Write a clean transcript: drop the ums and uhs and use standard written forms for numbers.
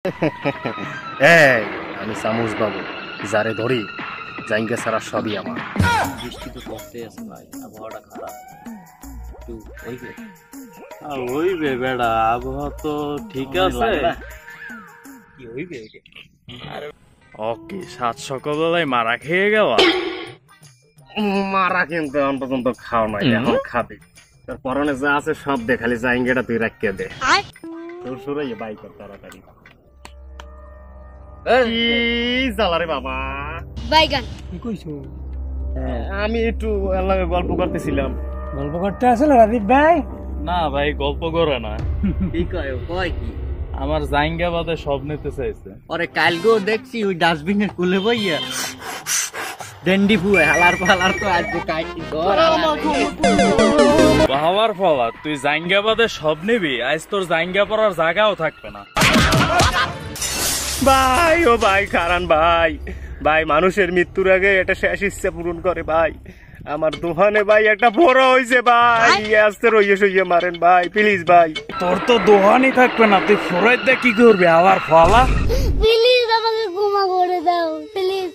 এই আমি সামুজ বাবু যারে ধরি জাইঙ্গা সারা সবই আমার। বৃষ্টি তো পড়তে আছে ভাই, আবহাওয়াটা খারাপ, একটু হইবে। হইবে বেড়া, আবহাওয়া তো ঠিক আছে। কি হইবে? ওকে, সাত সকালবেলায় মারা খেয়ে গেল। মারা কিন্তু এখন পর্যন্ত খাও নাই, এখন খাবে। তোর পরনে যা আছে সব দে, খালি জাইঙ্গাটা তুই রাখিয়ে দে। তোর সুরাই বাইক তাড়াতাড়ি। কি জ্বালারে বাবা, বাইগান কি কইছো? আমি একটু এর লাগে গল্প করতেছিলাম। গল্প করতে আসলে রাজীব ভাই? না ভাই, গল্প করে না, কি কয়? কয় কি? আমার জাইঙ্গা বাদে সব নিতে চাইছে। ওরে কালকেও দেখছি ওই ডাস্টবিনের কুলে বইয়া ডেন্ডি ফুয়ে হালার পালার তো আজকে কাটি বাহাবার ফলা, তুই জাইঙ্গা বাদে সব নিবি, আজ তোর জাইঙ্গা পড়ার জায়গাও থাকবে না। ভাই ও ভাই কারণ ভাই, ভাই মানুষের মৃত্যুর আগে এটা শেষ ইচ্ছা পূরণ করে ভাই। আমার দোহানে ভাই একটা বড় হয়েছে ভাই, আস্তে রইয়ে সইয়ে মারেন ভাই প্লিজ ভাই। তোর তো দোহানি থাকবে না, তুই ফোরাইতে কি করবি আবার ফলা? প্লিজ আমাকে ক্ষমা করে দাও প্লিজ।